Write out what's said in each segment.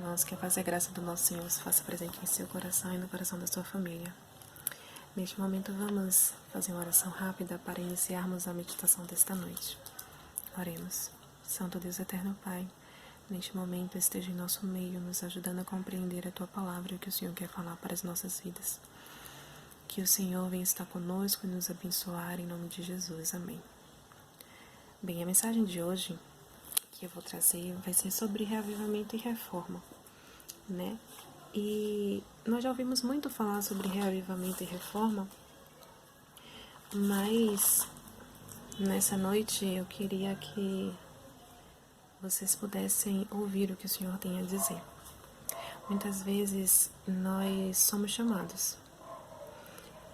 irmãos, que a paz e a graça do nosso Senhor se faça presente em seu coração e no coração da sua família. Neste momento vamos fazer uma oração rápida para iniciarmos a meditação desta noite. Oremos. Santo Deus Eterno Pai, neste momento esteja em nosso meio, nos ajudando a compreender a Tua Palavra e o que o Senhor quer falar para as nossas vidas. Que o Senhor venha estar conosco e nos abençoar em nome de Jesus. Amém. Bem, a mensagem de hoje que eu vou trazer vai ser sobre reavivamento e reforma, né? E nós já ouvimos muito falar sobre reavivamento e reforma, mas nessa noite eu queria que vocês pudessem ouvir o que o Senhor tem a dizer. Muitas vezes nós somos chamados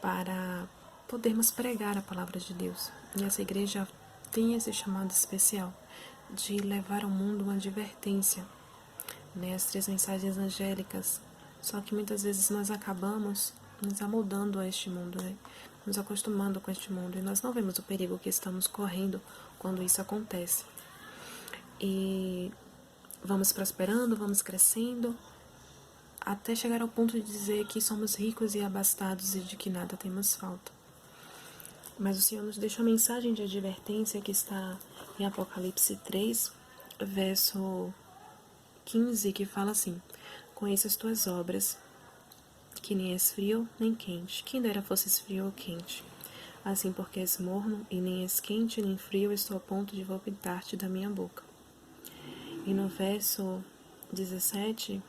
para podermos pregar a palavra de Deus, e essa igreja tem esse chamado especial de levar ao mundo uma advertência, né, as 3 mensagens angélicas. Só que muitas vezes nós acabamos nos amoldando a este mundo, né, nos acostumando com este mundo, e nós não vemos o perigo que estamos correndo quando isso acontece. E vamos prosperando, vamos crescendo, até chegar ao ponto de dizer que somos ricos e abastados e de que nada temos falta. Mas o Senhor nos deixa uma mensagem de advertência que está em Apocalipse 3, verso 15, que fala assim: conheço as tuas obras, que nem és frio nem quente. Quem dera fosses frio ou quente. Assim, porque és morno, e nem és quente nem frio, estou a ponto de vomitar-te da minha boca. E no verso 17,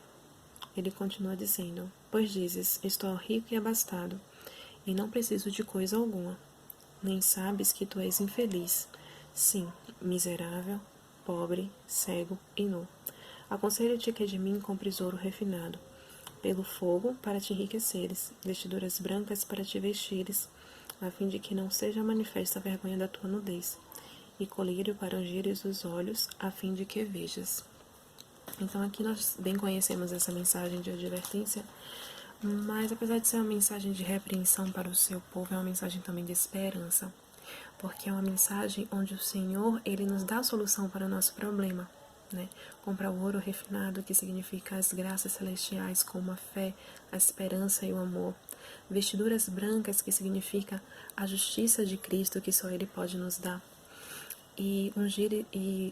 ele continua dizendo: pois dizes, estou rico e abastado, e não preciso de coisa alguma. Nem sabes que tu és infeliz, sim, miserável, pobre, cego e nu. Aconselho-te que de mim compres ouro refinado, pelo fogo para te enriqueceres, vestiduras brancas para te vestires, a fim de que não seja manifesta a vergonha da tua nudez, e colírio para ungires os olhos, a fim de que vejas. Então aqui nós bem conhecemos essa mensagem de advertência, mas apesar de ser uma mensagem de repreensão para o seu povo, é uma mensagem também de esperança, porque é uma mensagem onde o Senhor, Ele nos dá a solução para o nosso problema, né? Comprar o ouro refinado, que significa as graças celestiais, como a fé, a esperança e o amor. Vestiduras brancas, que significa a justiça de Cristo, que só Ele pode nos dar. E ungir e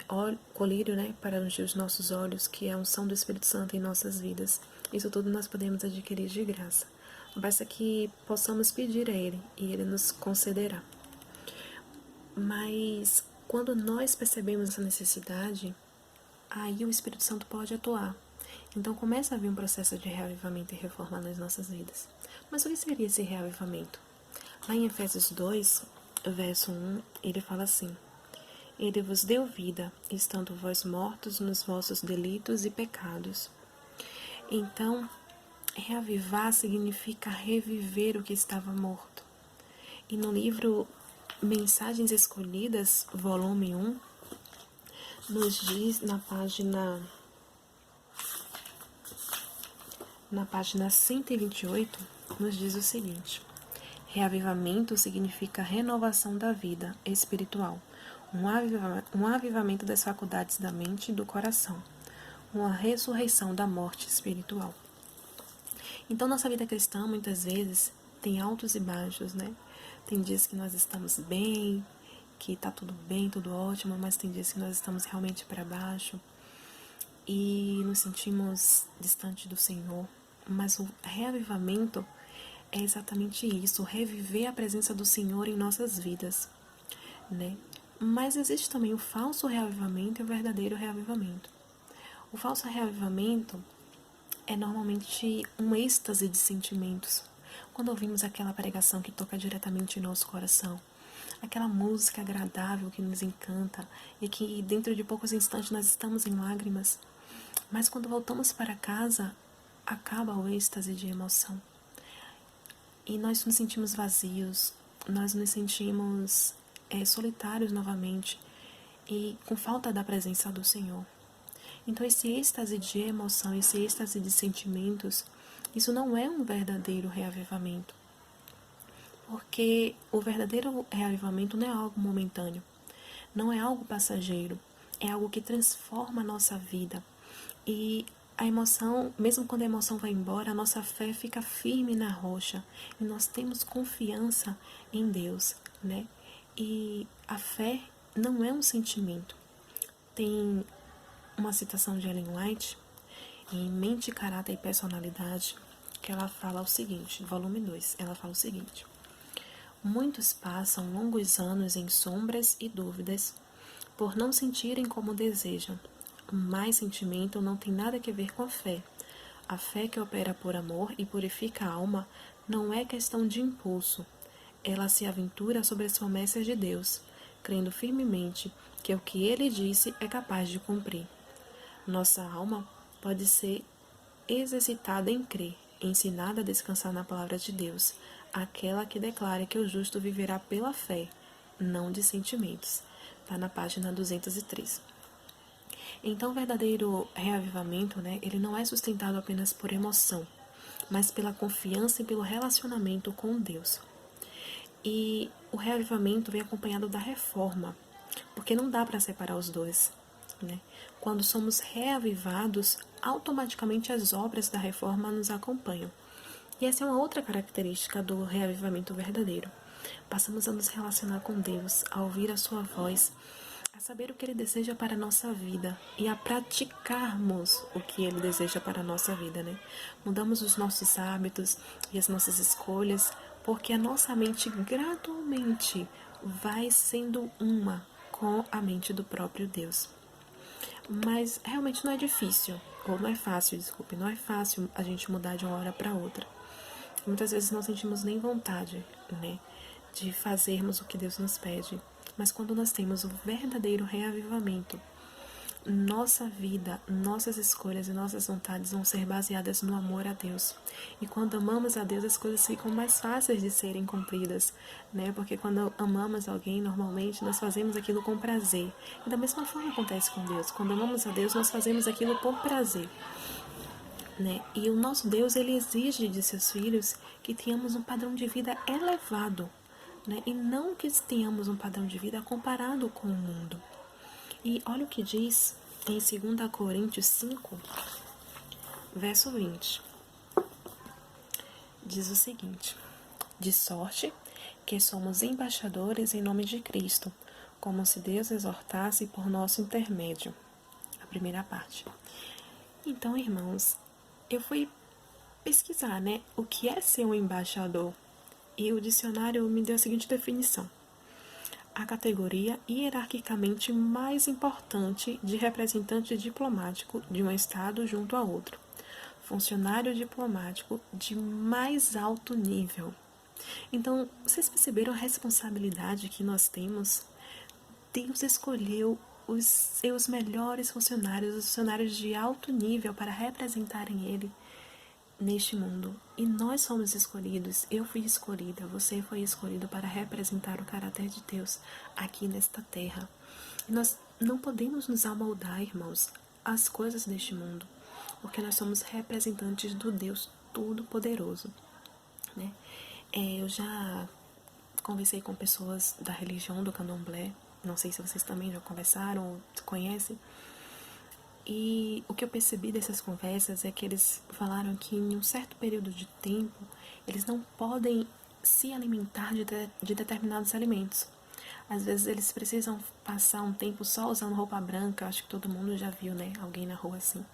colírio, né, para ungir os nossos olhos, que é a unção do Espírito Santo em nossas vidas. Isso tudo nós podemos adquirir de graça. Basta que possamos pedir a Ele e Ele nos concederá. Mas quando nós percebemos essa necessidade, aí o Espírito Santo pode atuar. Então começa a haver um processo de reavivamento e reforma nas nossas vidas. Mas o que seria esse reavivamento? Lá em Efésios 2, verso 1, ele fala assim: Ele vos deu vida, estando vós mortos nos vossos delitos e pecados. Então, reavivar significa reviver o que estava morto. E no livro Mensagens Escolhidas, volume 1, nos diz na página 128, nos diz o seguinte: reavivamento significa renovação da vida espiritual, um avivamento das faculdades da mente e do coração, uma ressurreição da morte espiritual. Então, nossa vida cristã, muitas vezes, tem altos e baixos, né? Tem dias que nós estamos bem, que tá tudo bem, tudo ótimo, mas tem dias que nós estamos realmente para baixo e nos sentimos distante do Senhor. Mas o reavivamento é exatamente isso, reviver a presença do Senhor em nossas vidas, né? Mas existe também o falso reavivamento e o verdadeiro reavivamento. O falso reavivamento é normalmente um êxtase de sentimentos. Quando ouvimos aquela pregação que toca diretamente em nosso coração, aquela música agradável que nos encanta e que dentro de poucos instantes nós estamos em lágrimas, mas quando voltamos para casa, acaba o êxtase de emoção. E nós nos sentimos vazios, nós nos sentimos solitários novamente e com falta da presença do Senhor. Então esse êxtase de emoção, esse êxtase de sentimentos, isso não é um verdadeiro reavivamento. Porque o verdadeiro reavivamento não é algo momentâneo, não é algo passageiro, é algo que transforma a nossa vida. E a emoção, mesmo quando a emoção vai embora, a nossa fé fica firme na rocha e nós temos confiança em Deus, né? E a fé não é um sentimento. Tem uma citação de Ellen White em Mente, Caráter e Personalidade, que ela fala o seguinte, volume 2, ela fala o seguinte: muitos passam longos anos em sombras e dúvidas por não sentirem como desejam. Mas sentimento não tem nada a ver com a fé. A fé que opera por amor e purifica a alma não é questão de impulso. Ela se aventura sobre as promessas de Deus, crendo firmemente que o que ele disse é capaz de cumprir. Nossa alma pode ser exercitada em crer, ensinada a descansar na palavra de Deus, aquela que declara que o justo viverá pela fé, não de sentimentos. Está na página 203. Então, o verdadeiro reavivamento, né, ele não é sustentado apenas por emoção, mas pela confiança e pelo relacionamento com Deus. E o reavivamento vem acompanhado da reforma, porque não dá para separar os dois, né? Quando somos reavivados, automaticamente as obras da reforma nos acompanham. E essa é uma outra característica do reavivamento verdadeiro. Passamos a nos relacionar com Deus, a ouvir a sua voz, a saber o que Ele deseja para a nossa vida e a praticarmos o que Ele deseja para a nossa vida, né? Mudamos os nossos hábitos e as nossas escolhas, porque a nossa mente gradualmente vai sendo uma com a mente do próprio Deus. Mas realmente não é difícil, ou não é fácil, desculpe, não é fácil a gente mudar de uma hora para outra. Muitas vezes não sentimos nem vontade, né, de fazermos o que Deus nos pede. Mas quando nós temos o verdadeiro reavivamento, nossa vida, nossas escolhas e nossas vontades vão ser baseadas no amor a Deus. E quando amamos a Deus, as coisas ficam mais fáceis de serem cumpridas, né? Porque quando amamos alguém, normalmente nós fazemos aquilo com prazer. E da mesma forma acontece com Deus. Quando amamos a Deus, nós fazemos aquilo por prazer, né? E o nosso Deus, ele exige de seus filhos que tenhamos um padrão de vida elevado, né? E não que tenhamos um padrão de vida comparado com o mundo. E olha o que diz em 2 Coríntios 5, verso 20. Diz o seguinte: de sorte que somos embaixadores em nome de Cristo, como se Deus exortasse por nosso intermédio. A primeira parte. Então, irmãos, eu fui pesquisar, né, o que é ser um embaixador. E o dicionário me deu a seguinte definição: a categoria hierarquicamente mais importante de representante diplomático de um Estado junto a outro. Funcionário diplomático de mais alto nível. Então, vocês perceberam a responsabilidade que nós temos? Deus escolheu os seus melhores funcionários, os funcionários de alto nível para representarem Ele neste mundo. E nós fomos escolhidos, eu fui escolhida, você foi escolhido para representar o caráter de Deus aqui nesta terra. E nós não podemos nos amoldar, irmãos, às coisas deste mundo, porque nós somos representantes do Deus Todo-Poderoso, né? Eu já conversei com pessoas da religião do Candomblé, não sei se vocês também já conversaram ou conhecem. E o que eu percebi dessas conversas é que eles falaram que em um certo período de tempo eles não podem se alimentar de determinados alimentos. Às vezes eles precisam passar um tempo só usando roupa branca, acho que todo mundo já viu, né? Alguém na rua assim.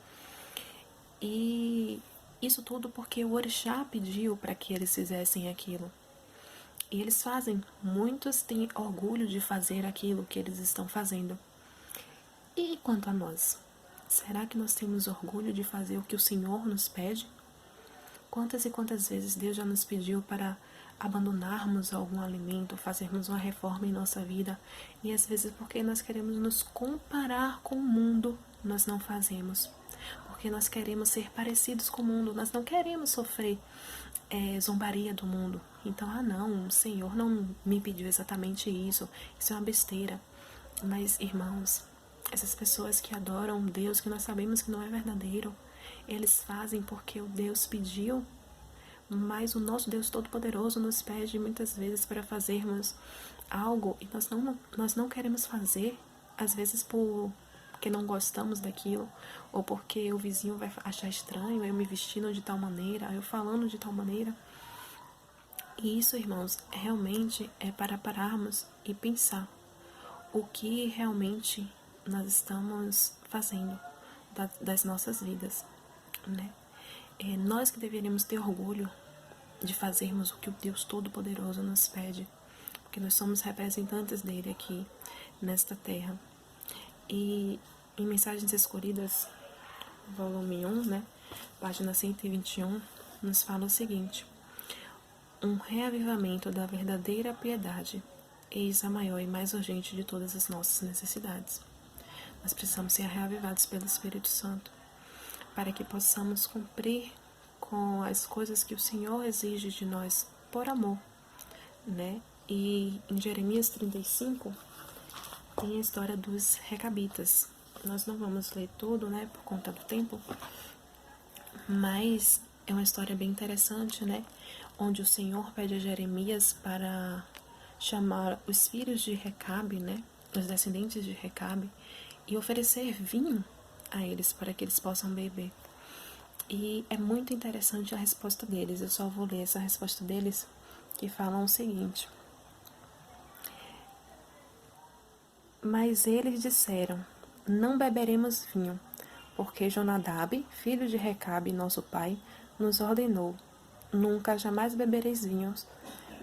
E isso tudo porque o orixá pediu para que eles fizessem aquilo. E eles fazem, muitos têm orgulho de fazer aquilo que eles estão fazendo. E quanto a nós? Será que nós temos orgulho de fazer o que o Senhor nos pede? Quantas e quantas vezes Deus já nos pediu para abandonarmos algum alimento, fazermos uma reforma em nossa vida, e às vezes porque nós queremos nos comparar com o mundo, nós não fazemos. Porque nós queremos ser parecidos com o mundo, nós não queremos sofrer zombaria do mundo. Então, não, o Senhor não me pediu exatamente isso, isso é uma besteira. Mas, irmãos, essas pessoas que adoram um Deus que nós sabemos que não é verdadeiro, eles fazem porque o Deus pediu, mas o nosso Deus Todo-Poderoso nos pede muitas vezes para fazermos algo e nós não queremos fazer, às vezes por porque não gostamos daquilo, ou porque o vizinho vai achar estranho eu me vestindo de tal maneira, eu falando de tal maneira. E isso, irmãos, realmente é para pararmos e pensar o que realmente nós estamos fazendo das nossas vidas, né? Nós que deveríamos ter orgulho de fazermos o que o Deus Todo-Poderoso nos pede, porque nós somos representantes dele aqui nesta terra. E em Mensagens Escolhidas, volume 1, né, página 121, nos fala o seguinte: um reavivamento da verdadeira piedade, eis a maior e mais urgente de todas as nossas necessidades. Nós precisamos ser reavivados pelo Espírito Santo, para que possamos cumprir com as coisas que o Senhor exige de nós por amor, né? E em Jeremias 35 tem a história dos recabitas. Nós não vamos ler tudo, né, por conta do tempo, mas é uma história bem interessante, né, onde o Senhor pede a Jeremias para chamar os filhos de Recabe, né, os descendentes de Recabe, e oferecer vinho a eles para que eles possam beber. E é muito interessante a resposta deles. Eu só vou ler essa resposta deles, que falam o seguinte: mas eles disseram: não beberemos vinho, porque Jonadab, filho de Recabe, nosso pai, nos ordenou: nunca jamais bebereis vinhos,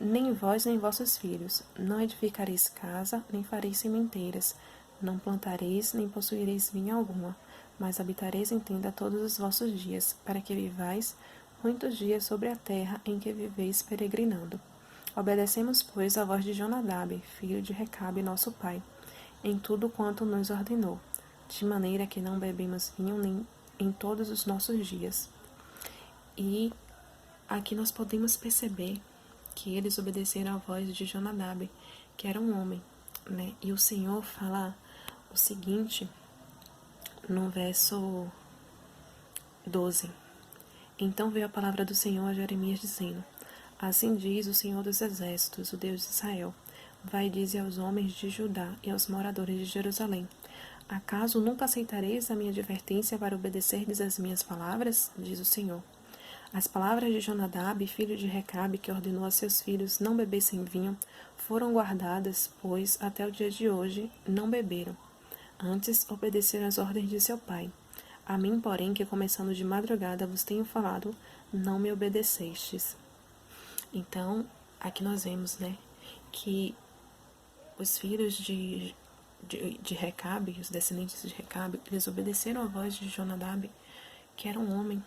nem vós nem vossos filhos. Não edificareis casa, nem fareis sementeiras. Não plantareis, nem possuireis vinha alguma, mas habitareis em tenda todos os vossos dias, para que vivais muitos dias sobre a terra em que viveis peregrinando. Obedecemos, pois, a voz de Jonadab, filho de Recabe, nosso pai, em tudo quanto nos ordenou, de maneira que não bebemos vinho nem em todos os nossos dias. E aqui nós podemos perceber que eles obedeceram à voz de Jonadab, que era um homem, né? E o Senhor fala o seguinte no verso 12: então veio a palavra do Senhor a Jeremias dizendo: assim diz o Senhor dos Exércitos, o Deus de Israel: vai, dize aos homens de Judá e aos moradores de Jerusalém: acaso nunca aceitareis a minha advertência para obedecerdes às minhas palavras? Diz o Senhor. As palavras de Jonadab, filho de Recabe, que ordenou a seus filhos não bebessem vinho, foram guardadas, pois até o dia de hoje não beberam. Antes obedeceram às ordens de seu pai. A mim, porém, que começando de madrugada vos tenho falado, não me obedecestes. Então, aqui nós vemos, né, que os filhos de Recabe, os descendentes de Recabe, eles obedeceram à voz de Jonadab, que era um homem.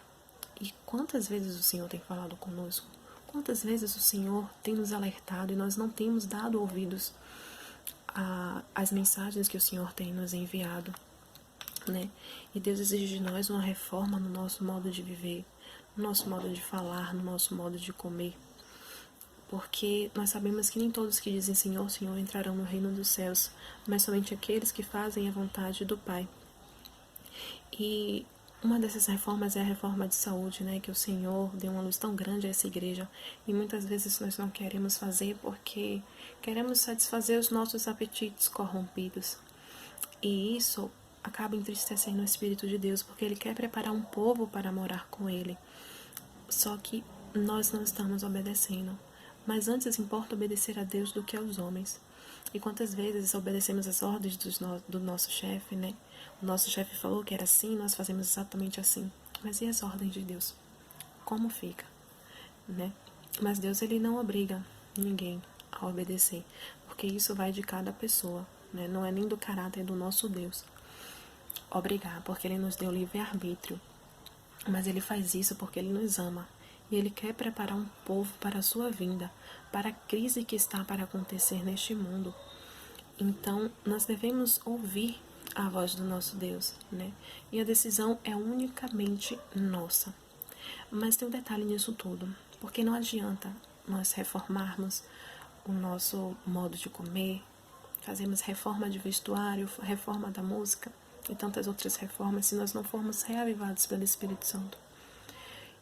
E quantas vezes o Senhor tem falado conosco? Quantas vezes o Senhor tem nos alertado e nós não temos dado ouvidos às mensagens que o Senhor tem nos enviado, né? E Deus exige de nós uma reforma no nosso modo de viver, no nosso modo de falar, no nosso modo de comer. Porque nós sabemos que nem todos que dizem Senhor, Senhor entrarão no reino dos céus, mas somente aqueles que fazem a vontade do Pai. E uma dessas reformas é a reforma de saúde, né? Que o Senhor deu uma luz tão grande a essa igreja. E muitas vezes nós não queremos fazer porque queremos satisfazer os nossos apetites corrompidos. E isso acaba entristecendo o Espírito de Deus, porque Ele quer preparar um povo para morar com Ele. Só que nós não estamos obedecendo. Mas antes importa obedecer a Deus do que aos homens. E quantas vezes obedecemos as ordens do nosso chefe, né? O nosso chefe falou que era assim, nós fazemos exatamente assim. Mas e as ordens de Deus? Como fica? Né? Mas Deus, Ele não obriga ninguém a obedecer, porque isso vai de cada pessoa, né? Não é nem do caráter do nosso Deus obrigar, porque Ele nos deu livre-arbítrio. Mas Ele faz isso porque Ele nos ama. E Ele quer preparar um povo para a sua vinda, para a crise que está para acontecer neste mundo. Então, nós devemos ouvir a voz do nosso Deus, né? E a decisão é unicamente nossa. Mas tem um detalhe nisso tudo, porque não adianta nós reformarmos o nosso modo de comer, fazemos reforma de vestuário, reforma da música e tantas outras reformas se nós não formos reavivados pelo Espírito Santo.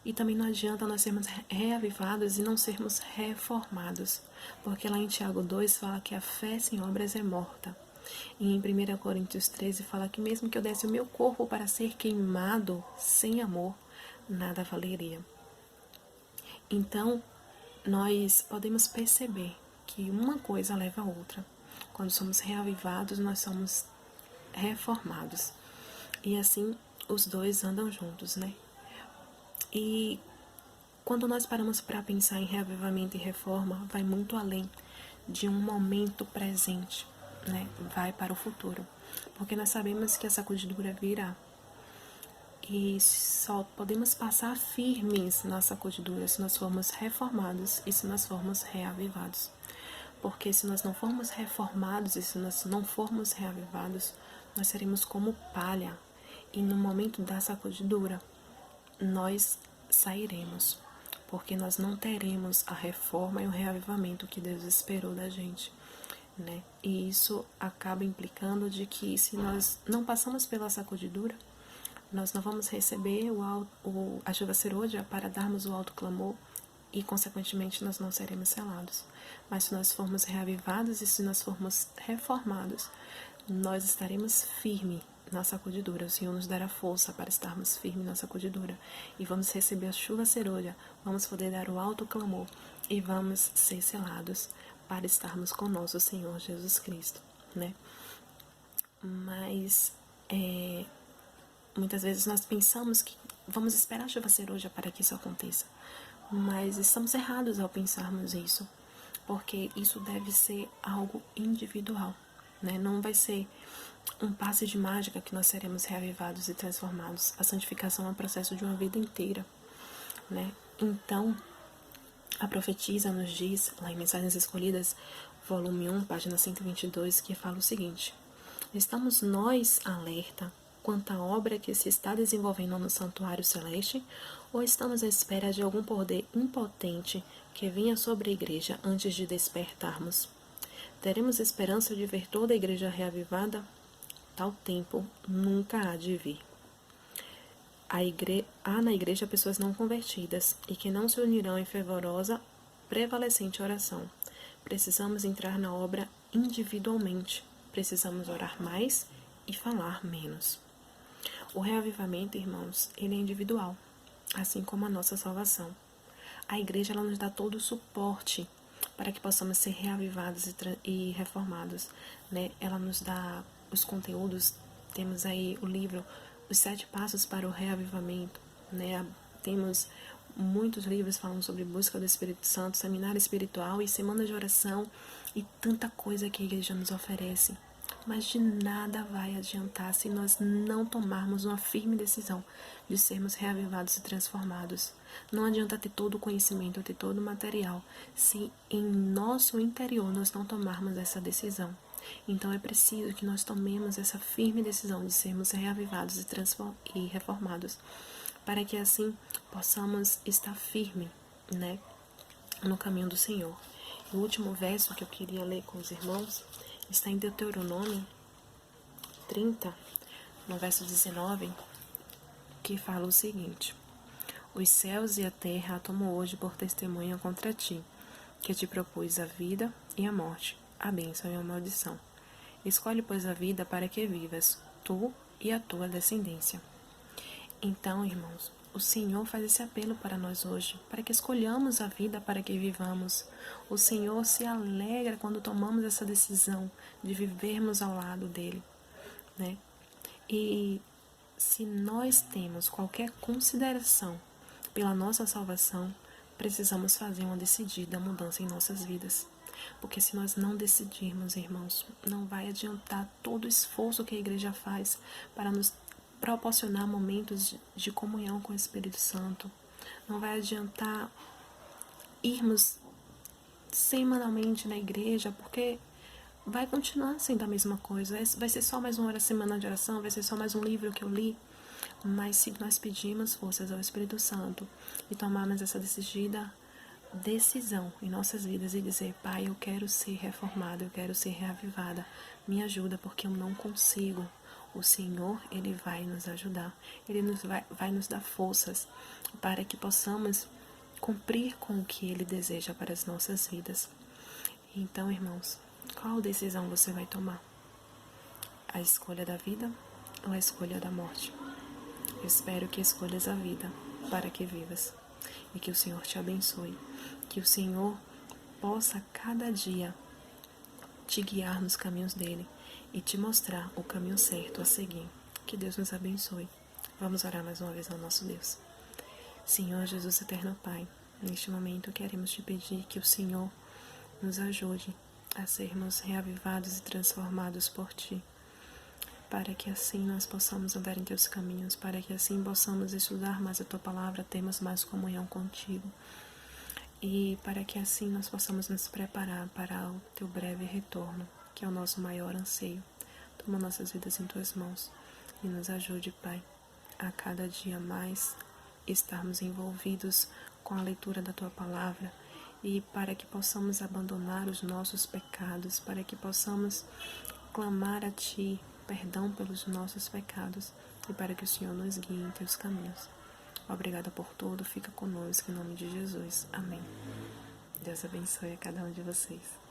E também não adianta nós sermos reavivados e não sermos reformados, porque lá em Tiago 2 fala que a fé sem obras é morta. E em 1 Coríntios 13 fala que mesmo que eu desse o meu corpo para ser queimado, sem amor, nada valeria. Então, nós podemos perceber que uma coisa leva a outra. Quando somos reavivados, nós somos reformados. E assim, os dois andam juntos, né? E quando nós paramos para pensar em reavivamento e reforma, vai muito além de um momento presente, né? Vai para o futuro. Porque nós sabemos que a sacudidura virá. E só podemos passar firmes na sacudidura se nós formos reformados e se nós formos reavivados. Porque se nós não formos reformados e se nós não formos reavivados, nós seremos como palha. E no momento da sacudidura, nós sairemos. Porque nós não teremos a reforma e o reavivamento que Deus esperou da gente, né? E isso acaba implicando de que se nós não passamos pela sacudidura, nós não vamos receber a chuva serôdia para darmos o alto clamor e, consequentemente, nós não seremos selados. Mas se nós formos reavivados e se nós formos reformados, nós estaremos firmes na sacudidura. O Senhor nos dará força para estarmos firmes na sacudidura. E vamos receber a chuva serôdia, vamos poder dar o alto clamor e vamos ser selados para estarmos com nosso Senhor Jesus Cristo, né? Mas, muitas vezes nós pensamos que vamos esperar a chuva serôdia para que isso aconteça. Mas estamos errados ao pensarmos isso, porque isso deve ser algo individual, né? Não vai ser um passe de mágica que nós seremos reavivados e transformados. A santificação é um processo de uma vida inteira, né? Então, a profetisa nos diz, lá em Mensagens Escolhidas, volume 1, página 122, que fala o seguinte: estamos nós alerta quanto à obra que se está desenvolvendo no santuário celeste, ou estamos à espera de algum poder impotente que venha sobre a igreja antes de despertarmos? Teremos esperança de ver toda a igreja reavivada? Tal tempo nunca há de vir. Há na igreja pessoas não convertidas e que não se unirão em fervorosa, prevalecente oração. Precisamos entrar na obra individualmente. Precisamos orar mais e falar menos. O reavivamento, irmãos, ele é individual, assim como a nossa salvação. A igreja ela nos dá todo o suporte para que possamos ser reavivados e reformados, né? Ela nos dá os conteúdos, temos aí o livro Os 7 Passos para o Reavivamento, né? Temos muitos livros falando sobre busca do Espírito Santo, seminário espiritual e semana de oração e tanta coisa que a igreja nos oferece. Mas de nada vai adiantar se nós não tomarmos uma firme decisão de sermos reavivados e transformados. Não adianta ter todo o conhecimento, ter todo o material, se em nosso interior nós não tomarmos essa decisão. Então é preciso que nós tomemos essa firme decisão de sermos reavivados e reformados, para que assim possamos estar firme, né, no caminho do Senhor. O último verso que eu queria ler com os irmãos está em Deuteronômio 30, no verso 19, que fala o seguinte: os céus e a terra a tomam hoje por testemunha contra ti, que te propus a vida e a morte, a bênção e a maldição. Escolhe, pois, a vida para que vivas, tu e a tua descendência. Então, irmãos, o Senhor faz esse apelo para nós hoje, para que escolhamos a vida para que vivamos. O Senhor se alegra quando tomamos essa decisão de vivermos ao lado dele, né? E se nós temos qualquer consideração pela nossa salvação, precisamos fazer uma decidida mudança em nossas vidas. Porque se nós não decidirmos, irmãos, não vai adiantar todo o esforço que a igreja faz para nos proporcionar momentos de comunhão com o Espírito Santo. Não vai adiantar irmos semanalmente na igreja, porque vai continuar sendo a mesma coisa. Vai ser só mais uma semana de oração, vai ser só mais um livro que eu li. Mas se nós pedirmos forças ao Espírito Santo e tomarmos essa decidida decisão em nossas vidas e dizer: Pai, eu quero ser reformada, eu quero ser reavivada, me ajuda porque eu não consigo. O Senhor, Ele vai nos ajudar, Ele vai nos dar forças para que possamos cumprir com o que Ele deseja para as nossas vidas. Então, irmãos, qual decisão você vai tomar? A escolha da vida ou a escolha da morte? Eu espero que escolhas a vida para que vivas. E que o Senhor te abençoe. Que o Senhor possa cada dia te guiar nos caminhos dele e te mostrar o caminho certo a seguir. Que Deus nos abençoe. Vamos orar mais uma vez ao nosso Deus. Senhor Jesus eterno Pai, neste momento queremos te pedir que o Senhor nos ajude a sermos reavivados e transformados por Ti, para que assim nós possamos andar em Teus caminhos, para que assim possamos estudar mais a Tua Palavra, termos mais comunhão contigo, e para que assim nós possamos nos preparar para o Teu breve retorno, que é o nosso maior anseio. Toma nossas vidas em Tuas mãos e nos ajude, Pai, a cada dia mais estarmos envolvidos com a leitura da Tua Palavra, e para que possamos abandonar os nossos pecados, para que possamos clamar a Ti perdão pelos nossos pecados e para que o Senhor nos guie em Teus caminhos. Obrigada por tudo, fica conosco em nome de Jesus. Amém. Deus abençoe a cada um de vocês.